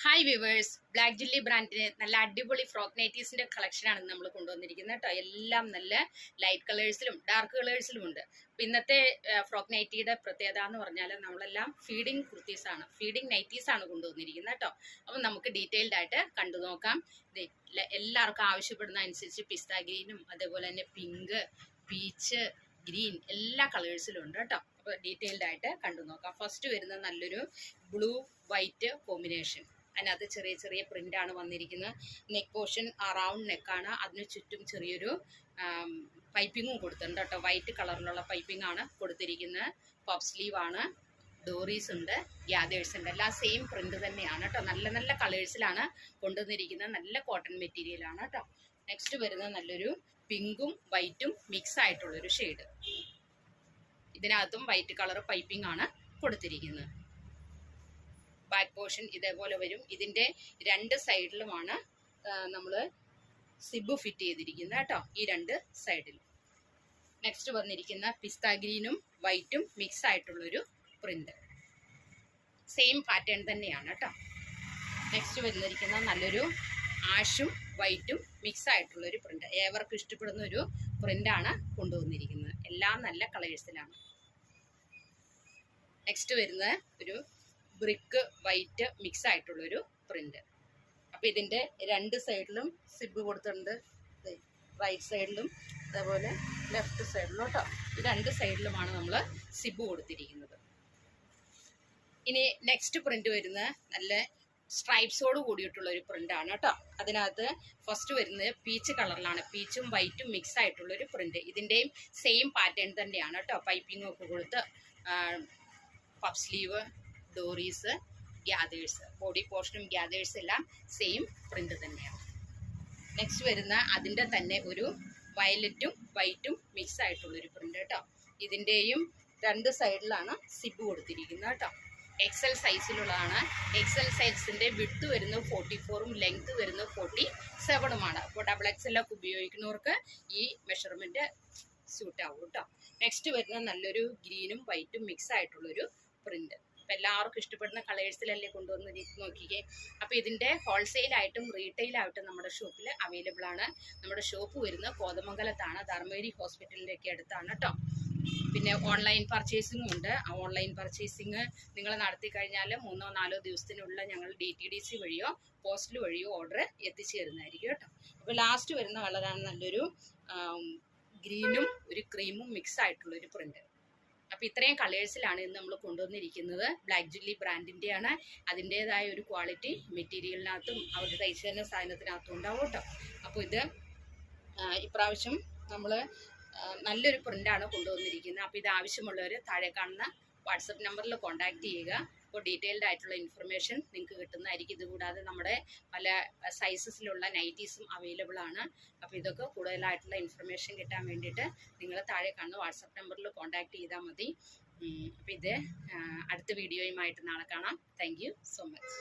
Hi viewers, black ജില്ലി ബ്രാൻഡിന് നല്ല അടിപൊളി frock നൈറ്റീസിന്റെ കളക്ഷനാണ് നമ്മൾ കൊണ്ടുവന്നിരിക്കുന്നത് കേട്ടോ. എല്ലാം നല്ല ലൈറ്റ് കളേഴ്സിലും ഡാർക്ക് കളേഴ്സിലും ഉണ്ട്. അപ്പം ഇന്നത്തെ ഫ്രോക്ക് നൈറ്റിയുടെ പ്രത്യേകത എന്ന് പറഞ്ഞാൽ നമ്മളെല്ലാം ഫീഡിങ് കുർത്തീസാണ്, ഫീഡിങ് നൈറ്റീസാണ് കൊണ്ടുവന്നിരിക്കുന്നത് കേട്ടോ. അപ്പം നമുക്ക് ഡീറ്റെയിൽഡ് ആയിട്ട് കണ്ടു നോക്കാം. എല്ലാവർക്കും ആവശ്യപ്പെടുന്ന അനുസരിച്ച് പിസ്ത ഗ്രീനും അതേപോലെ തന്നെ പിങ്ക്, പീച്ച്, ഗ്രീൻ എല്ലാ കളേഴ്സിലും ഉണ്ട് കേട്ടോ. അപ്പോൾ ഡീറ്റെയിൽഡ് ആയിട്ട് കണ്ടു നോക്കാം. ഫസ്റ്റ് വരുന്ന നല്ലൊരു ബ്ലൂ വൈറ്റ് കോമ്പിനേഷൻ. അതിനകത്ത് ചെറിയ ചെറിയ പ്രിൻ്റാണ് വന്നിരിക്കുന്നത്. നെക്ക് പോർഷൻ റൗണ്ട് നെക്കാണ്, അതിന് ചുറ്റും ചെറിയൊരു പൈപ്പിങ്ങും കൊടുത്തിട്ടുണ്ട് കേട്ടോ. വൈറ്റ് കളറിലുള്ള പൈപ്പിംഗ് ആണ് കൊടുത്തിരിക്കുന്നത്. പഫ് സ്ലീവ് ആണ്, ഡോറീസ് ഉണ്ട്, ഗ്യാദേഴ്സ് ഉണ്ട്. എല്ലാം സെയിം പ്രിൻ്റ് തന്നെയാണ് കേട്ടോ. നല്ല നല്ല കളേഴ്സിലാണ് കൊണ്ടുവന്നിരിക്കുന്നത്. നല്ല കോട്ടൺ മെറ്റീരിയലാണ് കേട്ടോ. നെക്സ്റ്റ് വരുന്നത് നല്ലൊരു പിങ്കും വൈറ്റും മിക്സ് ആയിട്ടുള്ളൊരു ഷെയ്ഡ്. ഇതിനകത്തും വൈറ്റ് കളർ പൈപ്പിംഗ് ആണ് കൊടുത്തിരിക്കുന്നത്. ബാക്ക് പോർഷൻ ഇതേപോലെ വരും. ഇതിൻ്റെ രണ്ട് സൈഡിലുമാണ് നമ്മൾ സിബ് ഫിറ്റ് ചെയ്തിരിക്കുന്നത് കേട്ടോ, ഈ രണ്ട് സൈഡിലും. നെക്സ്റ്റ് വന്നിരിക്കുന്ന പിസ്ത ഗ്രീനും വൈറ്റും മിക്സ് ആയിട്ടുള്ളൊരു പ്രിന്റ്. സെയിം പാറ്റേൺ തന്നെയാണ് കേട്ടോ. നെക്സ്റ്റ് വന്നിരിക്കുന്ന നല്ലൊരു ആഷും വൈറ്റും മിക്സ് ആയിട്ടുള്ളൊരു പ്രിന്റ്. ഏവർക്കും ഇഷ്ടപ്പെടുന്ന ഒരു പ്രിന്റാണ് കൊണ്ടുവന്നിരിക്കുന്നത്. എല്ലാം നല്ല കളേഴ്സിലാണ്. നെക്സ്റ്റ് വരുന്നത് ഒരു ബ്രിക്ക് വൈറ്റ് മിക്സ് ആയിട്ടുള്ളൊരു പ്രിന്റ്. അപ്പോൾ ഇതിൻ്റെ രണ്ട് സൈഡിലും സിബ് കൊടുത്തിട്ടുണ്ട്. റൈറ്റ് സൈഡിലും അതേപോലെ ലെഫ്റ്റ് സൈഡിലും കേട്ടോ. ഈ രണ്ട് സൈഡിലുമാണ് നമ്മൾ സിബ് കൊടുത്തിരിക്കുന്നത്. ഇനി നെക്സ്റ്റ് പ്രിന്റ് വരുന്നത് നല്ല സ്ട്രൈപ്സോട് കൂടിയിട്ടുള്ളൊരു പ്രിൻ്റാണ് കേട്ടോ. അതിനകത്ത് ഫസ്റ്റ് വരുന്നത് പീച്ച് കളറിലാണ്. പീച്ചും വൈറ്റും മിക്സ് ആയിട്ടുള്ളൊരു പ്രിന്റ്. ഇതിൻ്റെയും സെയിം പാറ്റേൺ തന്നെയാണ് കേട്ടോ. പൈപ്പിംഗ് ഒക്കെ കൊടുത്ത് പഫ് സ്ലീവ്, ഡോറീസ്, ഗ്യാദേഴ്സ്, ബോഡി പോർഷനും ഗ്യാദേഴ്സ് എല്ലാം സെയിം പ്രിന്റ് തന്നെയാണ്. നെക്സ്റ്റ് വരുന്ന അതിൻ്റെ തന്നെ ഒരു വയലറ്റും വൈറ്റും മിക്സ് ആയിട്ടുള്ളൊരു പ്രിന്റ് കേട്ടോ. ഇതിൻ്റെയും രണ്ട് സൈഡിലാണ് സിബ് കൊടുത്തിരിക്കുന്നത് കേട്ടോ. എക്സൽ സൈസിലുള്ളതാണ്. എക്സൽ സൈസിൻ്റെ വിഡ്ത്ത് വരുന്നത് 44ഉം ലെങ്ത് വരുന്നത് 47ഉമാണ്. അപ്പോൾ ഡബിൾ എക്സൽ ഒക്കെ ഉപയോഗിക്കുന്നവർക്ക് ഈ മെഷർമെൻറ്റ് സ്യൂട്ടാവും കേട്ടോ. നെക്സ്റ്റ് വരുന്നത് നല്ലൊരു ഗ്രീനും വൈറ്റും മിക്സ് ആയിട്ടുള്ളൊരു പ്രിന്റ്. അപ്പം എല്ലാവർക്കും ഇഷ്ടപ്പെടുന്ന കളേഴ്സിലല്ലേ കൊണ്ടുവന്ന് നോക്കിക്കേ. അപ്പോൾ ഇതിൻ്റെ ഹോൾസെയിലായിട്ടും റീറ്റെയിലായിട്ടും നമ്മുടെ ഷോപ്പിൽ അവൈലബിൾ ആണ്. നമ്മുടെ ഷോപ്പ് വരുന്നത് കോതമംഗലത്താണ്, ധർമ്മേരി ഹോസ്പിറ്റലിൻ്റെ ഒക്കെ അടുത്താണ് കേട്ടോ. പിന്നെ ഓൺലൈൻ പർച്ചേസിങ്ങും ഉണ്ട്. ആ ഓൺലൈൻ പർച്ചേസിങ് നിങ്ങൾ നടത്തി കഴിഞ്ഞാൽ 3-4 ദിവസത്തിനുള്ള ഞങ്ങൾ DTDC വഴിയോ പോസ്റ്റൽ വഴിയോ ഓർഡർ എത്തിച്ചു തരുന്നതായിരിക്കും കേട്ടോ. അപ്പോൾ ലാസ്റ്റ് വരുന്ന കളറാണ് നല്ലൊരു ഗ്രീനും ഒരു ക്രീമും മിക്സ് ആയിട്ടുള്ളൊരു പ്രിന്റ്. അപ്പോൾ ഇത്രയും കളേഴ്സിലാണ് ഇന്ന് നമ്മൾ കൊണ്ടുവന്നിരിക്കുന്നത്. ബ്ലാക്ക് ജില്ലി ബ്രാൻഡിൻ്റെയാണ്. അതിൻ്റേതായ ഒരു ക്വാളിറ്റി മെറ്റീരിയലിനകത്തും അവരുടെ തയ്ച്ചു തരുന്ന സാധനത്തിനകത്തും ഉണ്ടാവും കേട്ടോ. അപ്പോൾ ഇത് ഇപ്രാവശ്യം നമ്മൾ നല്ലൊരു പ്രിൻ്റാണ് കൊണ്ടുവന്നിരിക്കുന്നത്. അപ്പോൾ ഇത് ആവശ്യമുള്ളവർ താഴെ കാണുന്ന വാട്സപ്പ് നമ്പറിൽ കോൺടാക്റ്റ് ചെയ്യുക. അപ്പോൾ ഡീറ്റെയിൽഡ് ആയിട്ടുള്ള ഇൻഫർമേഷൻ നിങ്ങൾക്ക് കിട്ടുന്നതായിരിക്കും. ഇതുകൂടാതെ നമ്മുടെ പല സൈസസിലുള്ള നൈറ്റീസും അവൈലബിൾ ആണ്. അപ്പോൾ ഇതൊക്കെ കൂടുതലായിട്ടുള്ള ഇൻഫർമേഷൻ കിട്ടാൻ വേണ്ടിയിട്ട് നിങ്ങൾ താഴെ കാണുന്ന വാട്സപ്പ് നമ്പറിൽ കോൺടാക്റ്റ് ചെയ്താൽ മതി. അപ്പോൾ ഇത് അടുത്ത വീഡിയോയുമായിട്ട് നാളെ കാണാം. Thank you so much.